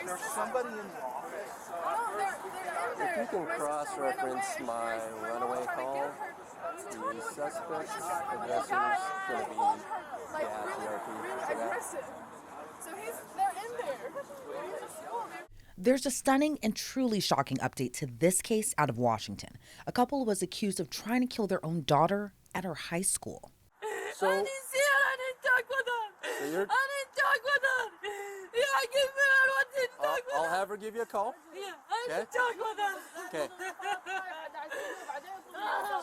There's somebody in the office. If you can cross-reference my runaway call, the suspect's aggressor is going to be aggressive. So they're in there. There's a stunning and truly shocking update to this case out of Washington. A couple was accused of trying to kill their own daughter at her high school. I didn't see it. I didn't talk with her. I didn't talk with her. Yeah, I didn't talk with her. I'll have her give you a call. Yeah, I didn't talk with her. Okay.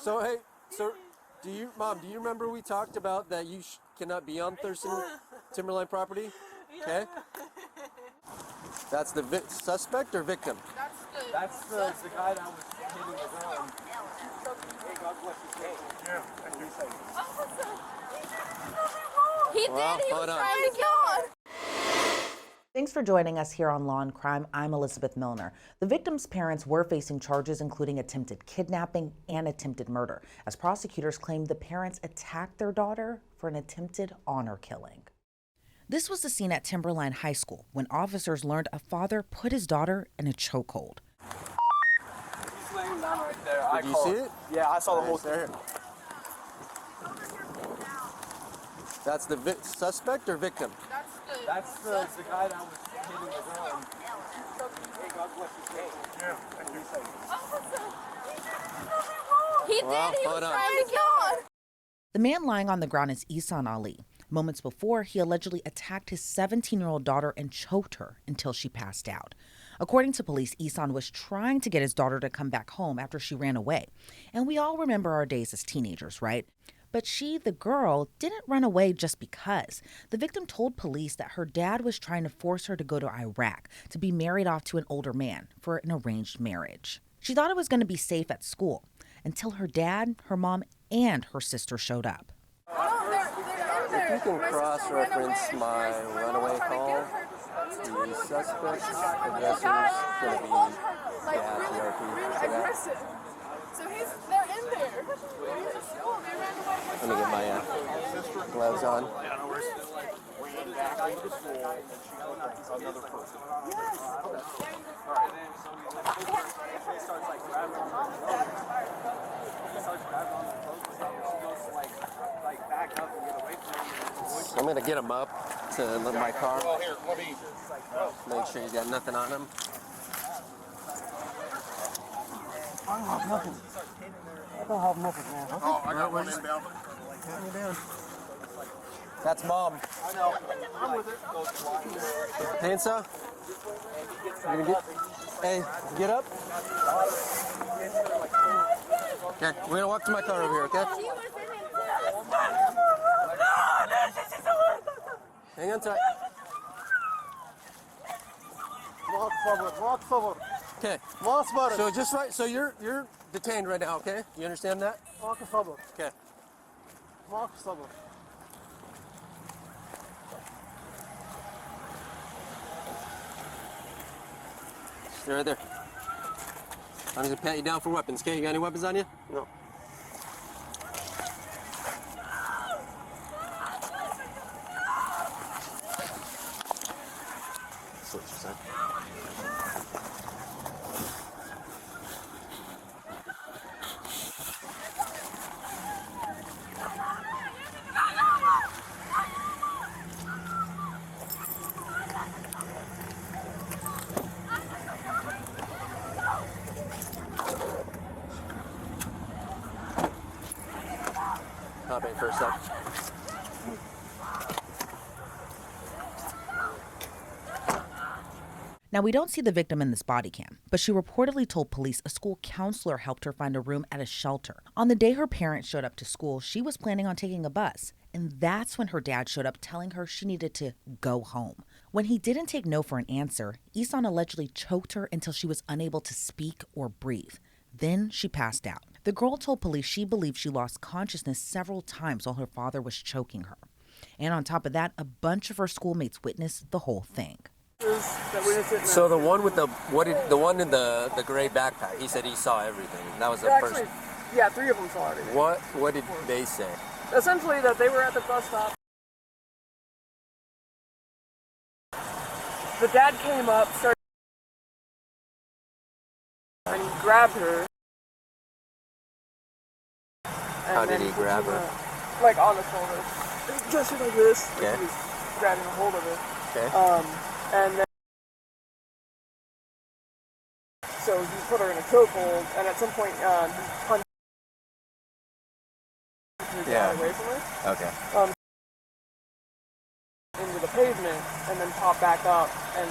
So, hey, do you remember we talked about that you cannot be on Thurston Timberline property? Okay. That's the suspect or victim? That's the guy that was hitting the girl. Hey, God bless you. Yeah, He did. He was trying to kill her. Thanks for joining us here on Law and Crime. I'm Elizabeth Millner. The victim's parents were facing charges including attempted kidnapping and attempted murder, as prosecutors claimed the parents attacked their daughter for an attempted honor killing. This was the scene at Timberline High School when officers learned a father put his daughter in a chokehold. He's laying down right there. Did you see it? Yeah, I saw the whole thing. That's the suspect or victim? That's the guy that was hitting the girl. Hey, God bless you. Yeah, He did. He was trying to kill her. The man lying on the ground is Ihsan Ali. Moments before, he allegedly attacked his 17-year-old daughter and choked her until she passed out. According to police, Ihsan was trying to get his daughter to come back home after she ran away. And we all remember our days as teenagers, right? But she, the girl, didn't run away just because. The victim told police that her dad was trying to force her to go to Iraq to be married off to an older man for an arranged marriage. She thought it was going to be safe at school until her dad, her mom, and her sister showed up. If you can cross-reference my runaway call, the suspect's aggressor is going to be aggressive. So they're in there. Let me get my gloves on. I'm going to get him up to my car. Make sure you got nothing on him. I don't have nothing. I don't have nothing, man. Oh, I got one inbound. That's mom. I know. I'm with it. Hansa? Hey, get up. Okay, we're going to walk to my car over here, okay? Hang on tight. Walk forward. Okay. So just right. So you're detained right now. Okay. You understand that? Walk forward. Okay. Walk forward. Stay right there. I'm gonna pat you down for weapons. Okay. You got any weapons on you? No. That's what you said. Hop in first up. Now, we don't see the victim in this body cam, but she reportedly told police a school counselor helped her find a room at a shelter. On the day her parents showed up to school, she was planning on taking a bus. And that's when her dad showed up telling her she needed to go home. When he didn't take no for an answer, Ihsan allegedly choked her until she was unable to speak or breathe. Then she passed out. The girl told police she believed she lost consciousness several times while her father was choking her. And on top of that, a bunch of her schoolmates witnessed the whole thing. So the one with the one in the gray backpack, he said he saw everything. That was the first. Yeah, 3 of them saw everything. What did they say? Essentially that they were at the bus stop. the dad came up, started, and he grabbed her. How did he grab her? Like on the shoulder. Just like this. Okay. He was grabbing a hold of her. Okay. And then so he put her in a chokehold, and at some point he punched her away from her. Okay. Into the pavement, and then popped back up, and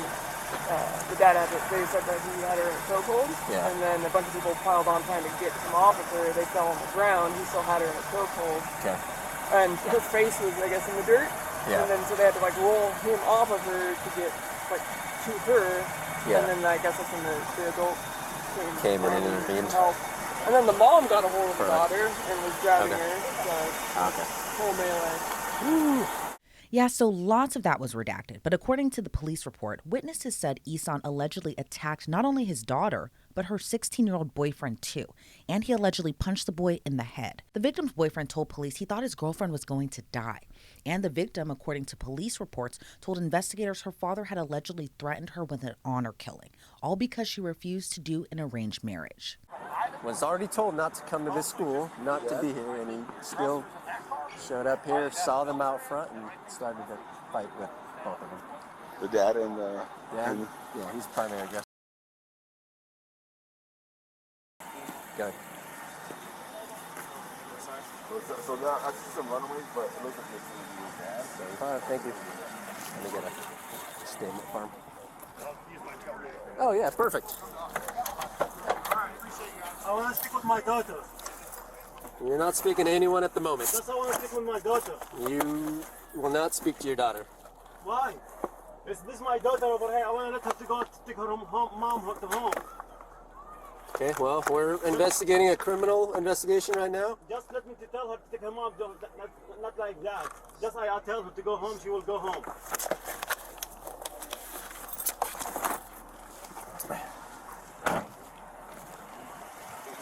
the dad had it. They said that he had her in a chokehold, Yeah. and then a bunch of people piled on trying to get him off of her. They fell on the ground. He still had her in a chokehold, Okay. and her face was, I guess, in the dirt. Yeah. And then so they had to like roll him off of her to get like to her. Yeah. And then I guess that's when the adult Came in and to intervened. help. And then the mom got a hold of the Correct. daughter and was grabbing Okay. her. So Okay. whole melee. Yeah, so lots of that was redacted. But according to the police report, witnesses said Ihsan allegedly attacked not only his daughter, but her 16-year-old boyfriend too. And he allegedly punched the boy in the head. The victim's boyfriend told police he thought his girlfriend was going to die. And the victim, according to police reports, told investigators her father had allegedly threatened her with an honor killing, all because she refused to do an arranged marriage. Was already told not to come to this school, not to be here, and he still showed up here, saw them out front, and started to fight with both of them. The dad and Yeah, yeah, he's primary aggressor. Good. so now I see some runaways, but it looks like it's your dad. Thank you. Let me get a statement form. Oh yeah, perfect. I want to speak with my daughter. You're not speaking to anyone at the moment. Just I want to speak with my daughter. You will not speak to your daughter. Why? Is this my daughter over here? I want to let her to go to take her mom to home. Okay, well, we're investigating a criminal investigation right now. Just let me to tell her to take her mom. Not like that. Just I tell her to go home. She will go home.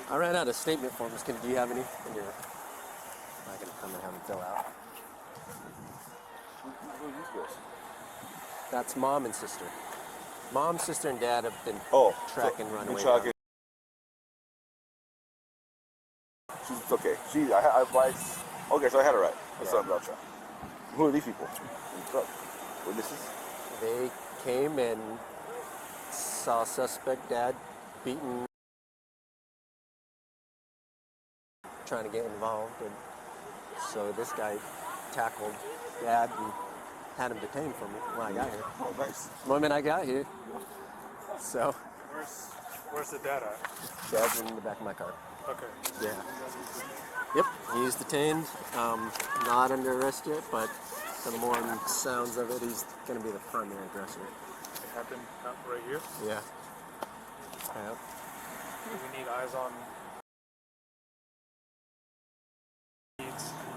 I ran out of statement forms. Do you have any? I'm not going to come and have them fill out. Who is this? That's mom and sister. Mom, sister, and dad have been tracking runaway. Tracking. She's okay. Okay, so I had it right. That's something about track. Who are these people? Witnesses? They came and saw suspect dad beaten, trying to get involved, and so this guy tackled dad and had him detained for me when I got here. Oh, nice. The moment I got here. So Where's the dad at? dad's in the back of my car. Okay. Yeah. Yep, he's detained. Not under arrest yet, but from more sounds of it, he's going to be the primary aggressor. It happened right here. Yeah. Do we need eyes on?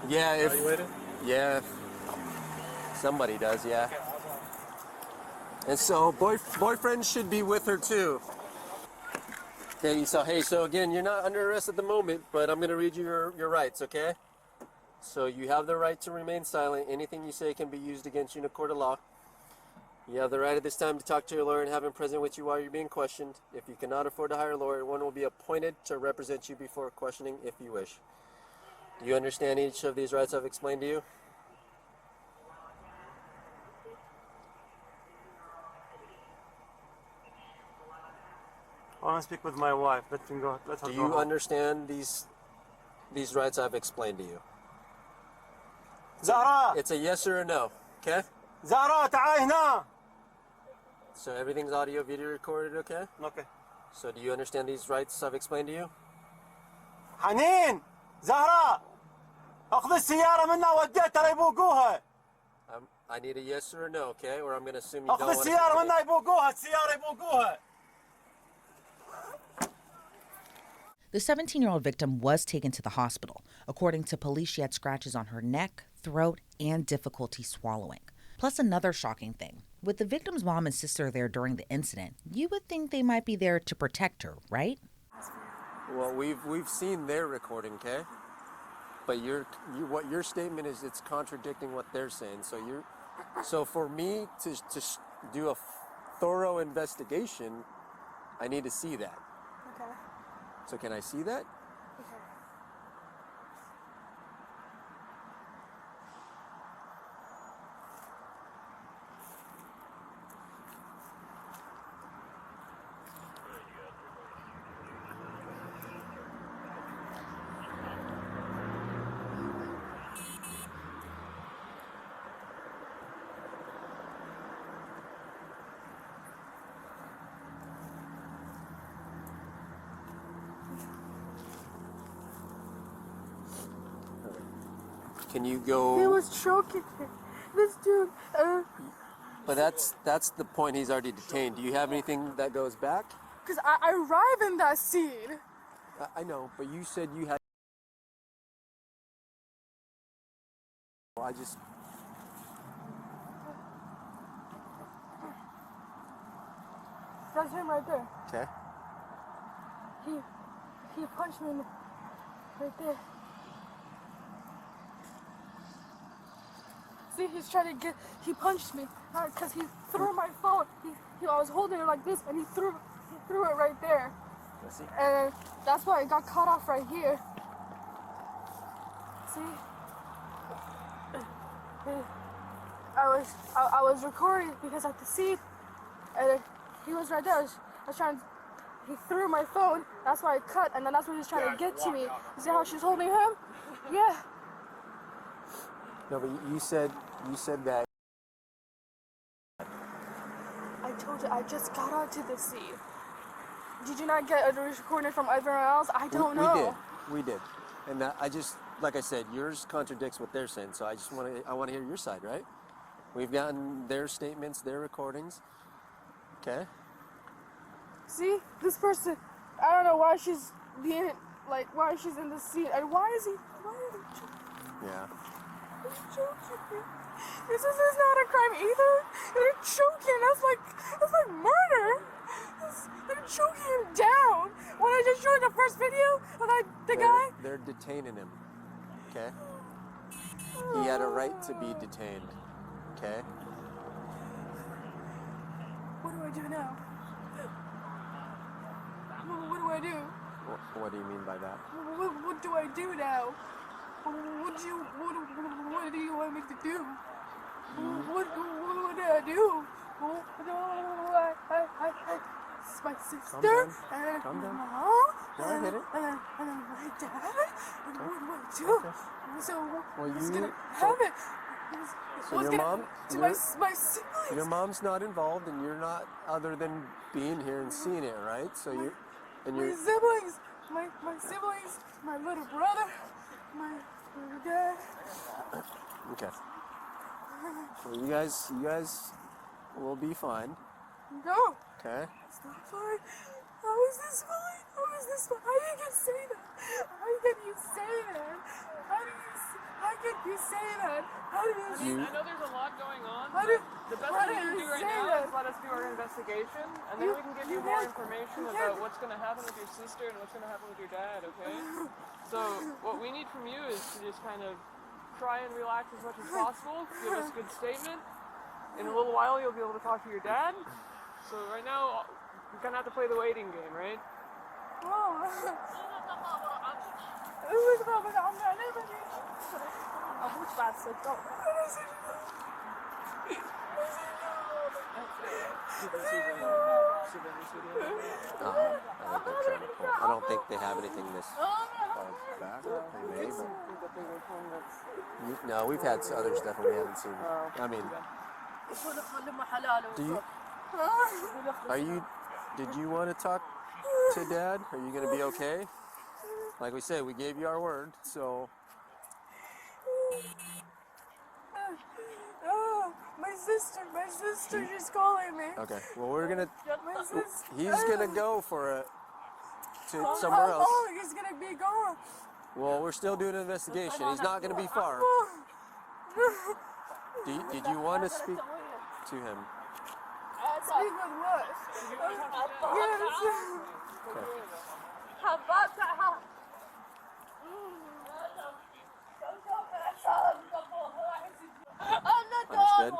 Yeah, Evaluated? if somebody does, yeah. And so boyfriend should be with her too. Okay, so again, you're not under arrest at the moment, but I'm going to read you your rights, okay? So you have the right to remain silent. Anything you say can be used against you in a court of law. You have the right at this time to talk to your lawyer and have him present with you while you're being questioned. If you cannot afford to hire a lawyer, one will be appointed to represent you before questioning if you wish. Do you understand each of these rights I've explained to you? I want to speak with my wife. Let her go. Do you understand these rights I've explained to you? Zahra! It's a yes or a no, okay? Zahra, تعال هنا! So everything's audio, video recorded, okay? Okay. So do you understand these rights I've explained to you? حنين! زهراء! أخذ السيارة منها وديتها ليبوقوها! I need a yes or a no, okay? Or I'm going to assume you don't أخذ want to السيارة speak. منها يبوقوها! السيارة يبوقوها! The 17-year-old victim was taken to the hospital. According to police, she had scratches on her neck, throat, and difficulty swallowing. Plus another shocking thing. With the victim's mom and sister there during the incident, you would think they might be there to protect her, right? Well, we've seen their recording, okay? But what your statement is, it's contradicting what they're saying. So for me to do thorough investigation, I need to see that. Okay. So can I see that? Okay. Can you He go? was choking me. This dude. But that's the point. He's already detained. Do you have anything that goes back? Because I arrived in that scene. I know, but you said you had. I just. That's him right there. Okay. He punched me right there. See, he's trying to he punched me because he threw my phone. I was holding it like this and he threw it right there. Let's see. And that's why it got cut off right here. See? I was recording because I could see it, and he was right there. I was trying to, he threw my phone, that's why I cut, and then that's when he was trying to get to me. You see how she's holding him? Yeah. No, but you said that. I told you, I just got onto the scene. Did you not get a recording from everyone else? I don't know. We did. And I just, like I said, yours contradicts what they're saying. So I want to hear your side, right? We've gotten their statements, their recordings. Okay. See, this person, I don't know why she's being, why she's in the scene, and why is he choking? Yeah. He's choking. This is not a crime either. They're choking. That's like murder. They're choking him down. When I just showed the first video of the guy. They're detaining him. Okay. He had a right to be detained. Okay. What do I do now? What do I do? What do you mean by that? What do I do now? What do you want me to do? What do I do? It's my sister and Calm down. my mom I get it. and my dad. And what do I do? Okay. So Well, who's you- gonna have it? So Who's your gonna, mom- to your- my siblings. Your mom's not involved, and you're not, other than being here and seeing it, right? So you, and My you're. siblings, my siblings, my little brother, my dad. Okay. Well, you guys will be fine. No, Okay. it's not fine. How is this fine? How is this fine? How can you say that? How can you say that? How can you say that? How do you? I know there's a lot going on. How do? The best how thing do you can you do right say now that? is let us do our investigation, and then we can give you more information about what's going to happen with your sister and what's going to happen with your dad, okay? So what we need from you is to just kind of try and relax as much as possible, give us a good statement. In a little while, you'll be able to talk to your dad. So right now, you're going to have to play the waiting game, right? أموت بعد صدق. I don't think they have anything this back. They may, but no, we've had other stuff and we haven't seen. I mean, did you want to talk to Dad? Are you going to be okay? Like we said, we gave you our word, so. My sister, she's calling me. Okay, well, we're going to. My sister. He's going to go to somewhere How else. long is gonna be gone? Well, we're still doing an investigation. He's not going to be far. Did you want to speak to him? Speak with what? Yes. Understood?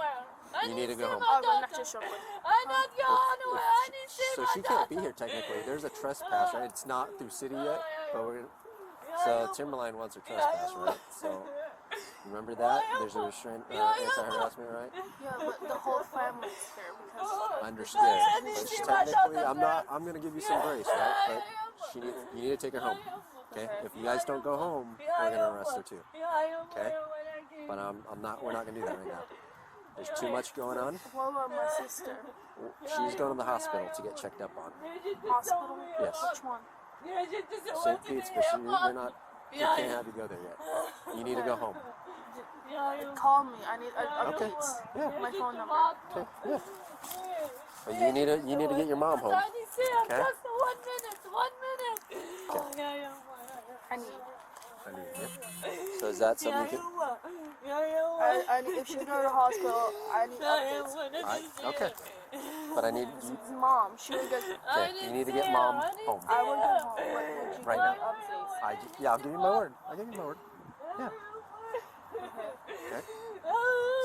You need to go home. So she can't be here technically. There's a trespass, right? It's not through city yet, but so Timberline wants her trespass, right? So remember that? There's a restraint, anti-harassment, right? Yeah, but the whole family's here because Understood. But technically, I'm gonna give you some grace, right? But you need to take her home. Okay? If you guys don't go home, we're gonna arrest her too. Okay? But we're not gonna do that right now. There's too much going on. what about my sister? She's going to the hospital to get checked up on. Hospital? Yes. Which one? St. Pete's, but we can't have you go there yet. You need to go home. Call me. I need Okay. updates. Yeah. My phone number. Okay. Yeah. But you need to get your mom home. Okay? Just 1 minute. I need. So is that something you can... I need. If she go to the hospital, I need updates. Okay. But I need... Mom, she will get. Okay, you need to get mom home. I will get home. What would you Right need now. updates? I'll give you my word. I'll give you my word. Yeah. Okay.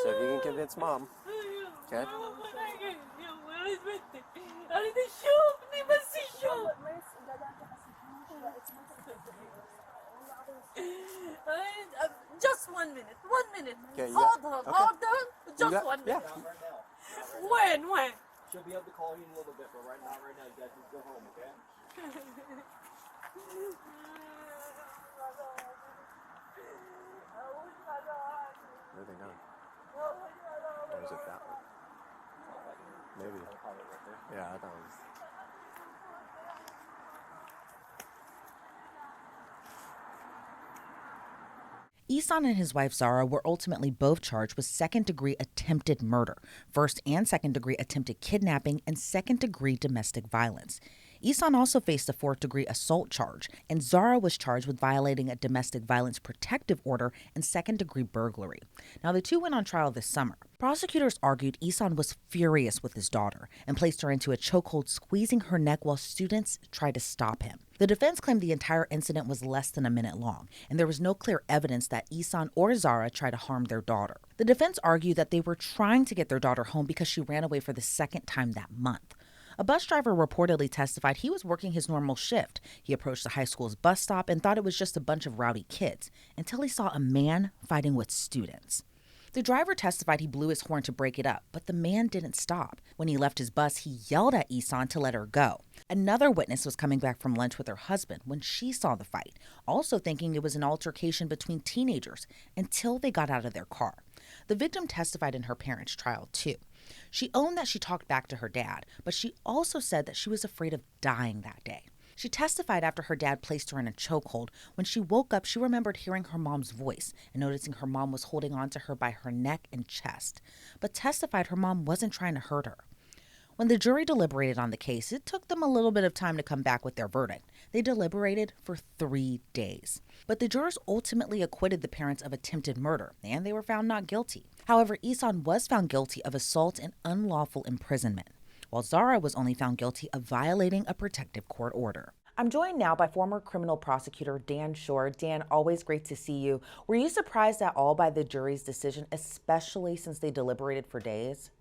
So if you can convince mom, okay? Just 1 minute. 1 minute. Okay, Hold on. Just 1 minute. Yeah. When? She'll be able to call you in a little bit, but right now, you guys need to go home, okay? Where are they going? Or is it that one? Maybe. Yeah, I thought it was... Ihsan and his wife Zahraa were ultimately both charged with second-degree attempted murder, first and second-degree attempted kidnapping, and second-degree domestic violence. Ihsan also faced a fourth-degree assault charge, and Zahraa was charged with violating a domestic violence protective order and second-degree burglary. Now, the two went on trial this summer. Prosecutors argued Ihsan was furious with his daughter and placed her into a chokehold, squeezing her neck while students tried to stop him. The defense claimed the entire incident was less than a minute long, and there was no clear evidence that Ihsan or Zahraa tried to harm their daughter. The defense argued that they were trying to get their daughter home because she ran away for the second time that month. A bus driver reportedly testified he was working his normal shift. He approached the high school's bus stop and thought it was just a bunch of rowdy kids until he saw a man fighting with students. The driver testified he blew his horn to break it up, but the man didn't stop. When he left his bus, he yelled at Ihsan to let her go. Another witness was coming back from lunch with her husband when she saw the fight, also thinking it was an altercation between teenagers until they got out of their car. The victim testified in her parents' trial, too. She owned that she talked back to her dad, but she also said that she was afraid of dying that day. She testified after her dad placed her in a chokehold. When she woke up, she remembered hearing her mom's voice and noticing her mom was holding on to her by her neck and chest, but testified her mom wasn't trying to hurt her. When the jury deliberated on the case, it took them a little bit of time to come back with their verdict. They deliberated for 3 days. But the jurors ultimately acquitted the parents of attempted murder, and they were found not guilty. However, Ihsan was found guilty of assault and unlawful imprisonment, while Zahraa was only found guilty of violating a protective court order. I'm joined now by former criminal prosecutor Dan Shore. Dan, always great to see you. Were you surprised at all by the jury's decision, especially since they deliberated for days?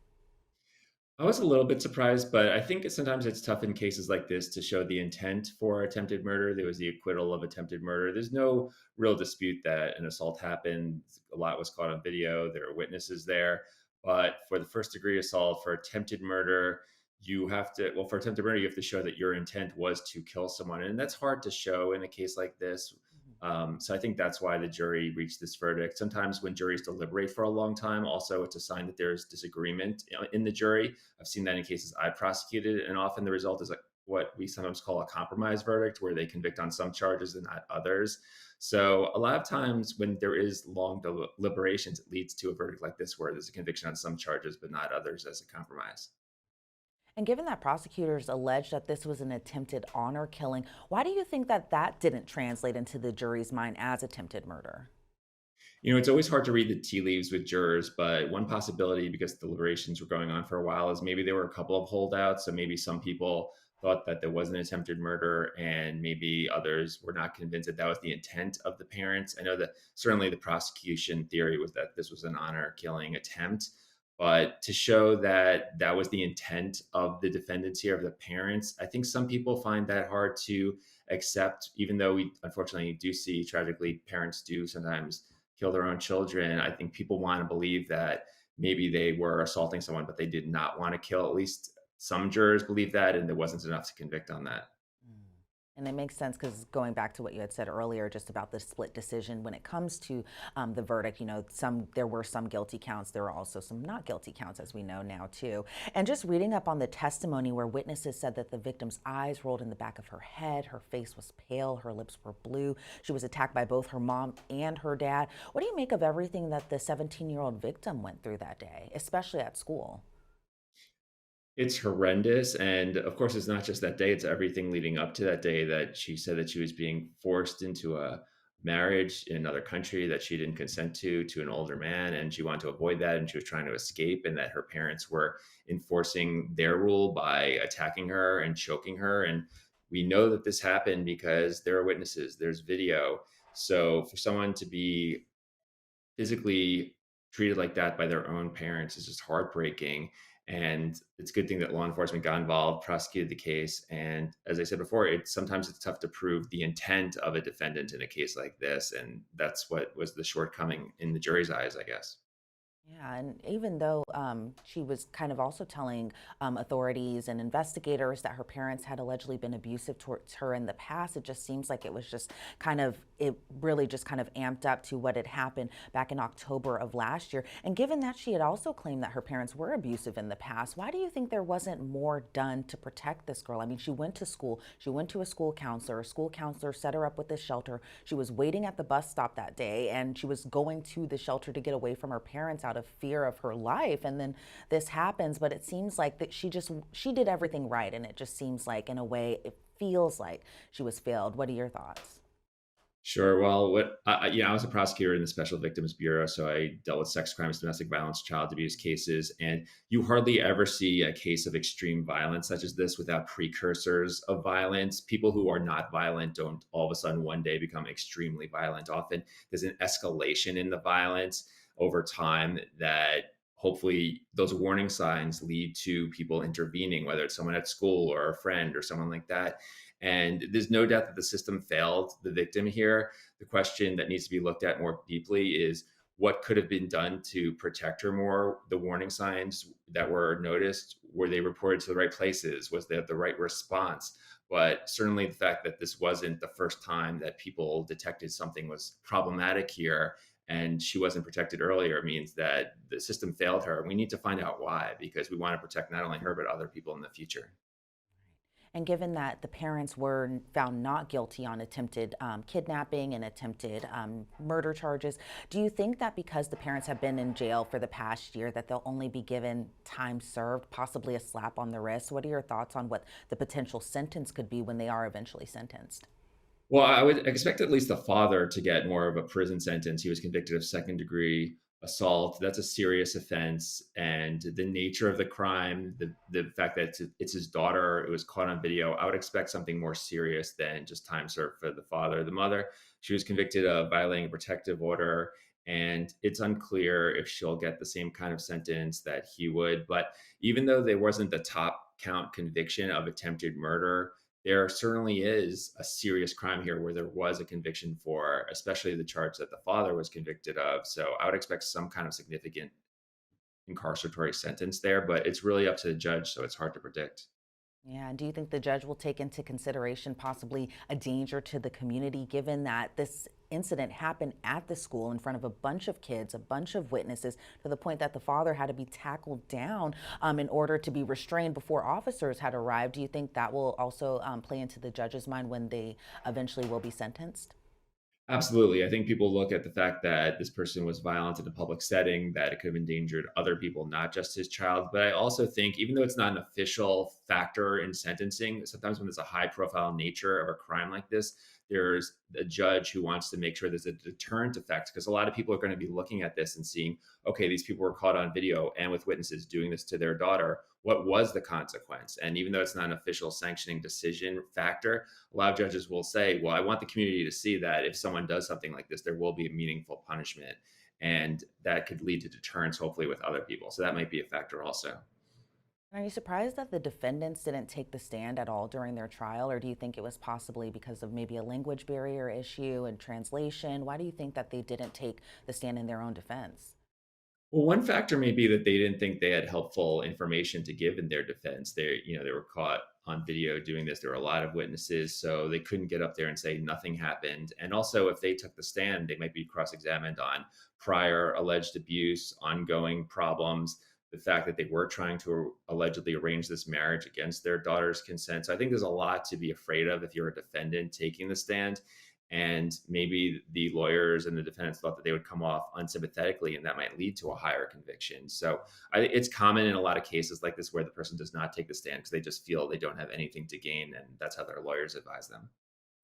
I was a little bit surprised, but I think sometimes it's tough in cases like this to show the intent for attempted murder. There was the acquittal of attempted murder. There's no real dispute that an assault happened. A lot was caught on video. There are witnesses there. But for the first degree assault, for attempted murder, for attempted murder, you have to show that your intent was to kill someone. And that's hard to show in a case like this. So I think that's why the jury reached this verdict. Sometimes when juries deliberate for a long time, also it's a sign that there's disagreement in the jury. I've seen that in cases I prosecuted, and often the result is what we sometimes call a compromise verdict, where they convict on some charges and not others. So a lot of times when there is long deliberations, it leads to a verdict like this, where there's a conviction on some charges but not others as a compromise. And given that prosecutors alleged that this was an attempted honor killing, why do you think that didn't translate into the jury's mind as attempted murder? It's always hard to read the tea leaves with jurors, but one possibility, because deliberations were going on for a while, is maybe there were a couple of holdouts. So maybe some people thought that there was an attempted murder, and maybe others were not convinced that that was the intent of the parents. I know that certainly the prosecution theory was that this was an honor killing attempt. But to show that that was the intent of the defendants here, of the parents, I think some people find that hard to accept, even though we unfortunately do see tragically parents do sometimes kill their own children. I think people want to believe that maybe they were assaulting someone, but they did not want to kill. At least some jurors believe that, and there wasn't enough to convict on that. And it makes sense because going back to what you had said earlier, just about the split decision when it comes to the verdict, there were some guilty counts. There were also some not guilty counts, as we know now, too. And just reading up on the testimony where witnesses said that the victim's eyes rolled in the back of her head, her face was pale, her lips were blue. She was attacked by both her mom and her dad. What do you make of everything that the 17-year-old victim went through that day, especially at school? It's horrendous. And of course, it's not just that day, it's everything leading up to that day, that she said that she was being forced into a marriage in another country that she didn't consent to an older man. And she wanted to avoid that. And she was trying to escape, and that her parents were enforcing their rule by attacking her and choking her. And we know that this happened because there are witnesses, there's video. So for someone to be physically treated like that by their own parents is just heartbreaking. And it's a good thing that law enforcement got involved, prosecuted the case. And as I said before, sometimes it's tough to prove the intent of a defendant in a case like this. And that's what was the shortcoming in the jury's eyes, I guess. Yeah, and even though she was kind of also telling authorities and investigators that her parents had allegedly been abusive towards her in the past, it just seems like it really just kind of amped up to what had happened back in October of last year. And given that she had also claimed that her parents were abusive in the past, why do you think there wasn't more done to protect this girl? I mean, she went to school, she went to a school counselor set her up with this shelter. She was waiting at the bus stop that day, and she was going to the shelter to get away from her parents out of fear of her life. And then this happens, but it seems like that she did everything right, and it just seems like, in a way, it feels like she was failed. What are your thoughts? Sure. Well, I was a prosecutor in the Special Victims Bureau, so I dealt with sex crimes, domestic violence, child abuse cases, and you hardly ever see a case of extreme violence such as this without precursors of violence. People who are not violent don't all of a sudden one day become extremely violent. Often there's an escalation in the violence over time that hopefully those warning signs lead to people intervening, whether it's someone at school or a friend or someone like that. And there's no doubt that the system failed the victim here. The question that needs to be looked at more deeply is what could have been done to protect her more. The warning signs that were noticed, were they reported to the right places? Was there the right response? But certainly the fact that this wasn't the first time that people detected something was problematic here, and she wasn't protected earlier, means that the system failed her. We need to find out why, because we want to protect not only her, but other people in the future. And given that the parents were found not guilty on attempted kidnapping and attempted murder charges, do you think that because the parents have been in jail for the past year that they'll only be given time served, possibly a slap on the wrist? What are your thoughts on what the potential sentence could be when they are eventually sentenced? Well, I would expect at least the father to get more of a prison sentence. He was convicted of second-degree assault. That's a serious offense, and the nature of the crime, the fact that it's his daughter, it was caught on video. I would expect something more serious than just time served for the father. The mother, she was convicted of violating a protective order, and it's unclear if she'll get the same kind of sentence that he would. But even though there wasn't the top count conviction of attempted murder, there certainly is a serious crime here where there was a conviction for, especially the charge that the father was convicted of. So I would expect some kind of significant incarceratory sentence there, but it's really up to the judge, so it's hard to predict. Yeah, and do you think the judge will take into consideration possibly a danger to the community, given that this incident happened at the school in front of a bunch of kids, a bunch of witnesses, to the point that the father had to be tackled down in order to be restrained before officers had arrived? Do you think that will also play into the judge's mind when they eventually will be sentenced? Absolutely. I think people look at the fact that this person was violent in a public setting, that it could have endangered other people, not just his child. But I also think, even though it's not an official factor in sentencing, sometimes when there's a high profile nature of a crime like this, there's a judge who wants to make sure there's a deterrent effect, because a lot of people are going to be looking at this and seeing, okay, these people were caught on video and with witnesses doing this to their daughter. What was the consequence? And even though it's not an official sanctioning decision factor, a lot of judges will say, well, I want the community to see that if someone does something like this, there will be a meaningful punishment. and that could lead to deterrence, hopefully, with other people. So that might be a factor also. Are you surprised that the defendants didn't take the stand at all during their trial, or do you think it was possibly because of maybe a language barrier issue and translation? Why do you think that they didn't take the stand in their own defense? Well, one factor may be that they didn't think they had helpful information to give in their defense. They were caught on video doing this. There were a lot of witnesses, so they couldn't get up there and say nothing happened. And also, if they took the stand, they might be cross-examined on prior alleged abuse, ongoing problems, the fact that they were trying to allegedly arrange this marriage against their daughter's consent. So I think there's a lot to be afraid of if you're a defendant taking the stand. And maybe the lawyers and the defendants thought that they would come off unsympathetically, and that might lead to a higher conviction. So it's common in a lot of cases like this where the person does not take the stand because they just feel they don't have anything to gain, and that's how their lawyers advise them.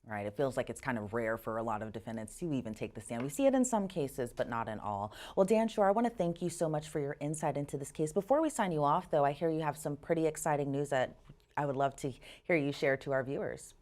Right. It feels like it's kind of rare for a lot of defendants to even take the stand. We see it in some cases, but not in all. Well, Dan Shore, I want to thank you so much for your insight into this case. Before we sign you off, though, I hear you have some pretty exciting news that I would love to hear you share to our viewers.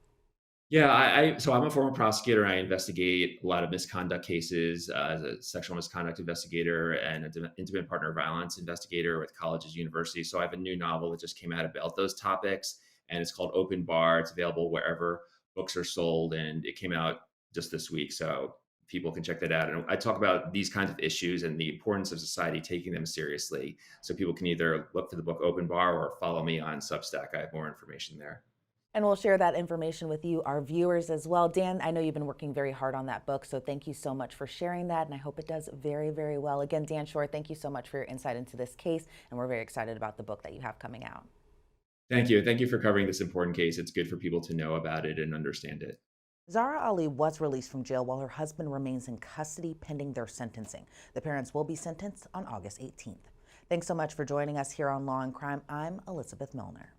Yeah, so I'm a former prosecutor. I investigate a lot of misconduct cases as a sexual misconduct investigator and an intimate partner violence investigator with colleges, universities. So I have a new novel that just came out about those topics, and it's called Open Bar. It's available wherever books are sold, and it came out just this week. So people can check that out. And I talk about these kinds of issues and the importance of society taking them seriously. So people can either look for the book Open Bar or follow me on Substack. I have more information there. And we'll share that information with you, our viewers, as well. Dan, I know you've been working very hard on that book, so thank you so much for sharing that, and I hope it does very, very well. Again, Dan Shore, thank you so much for your insight into this case, and we're very excited about the book that you have coming out. Thank you. Thank you for covering this important case. It's good for people to know about it and understand it. Zahraa Ali was released from jail while her husband remains in custody pending their sentencing. The parents will be sentenced on August 18th. Thanks so much for joining us here on Law and Crime. I'm Elizabeth Millner.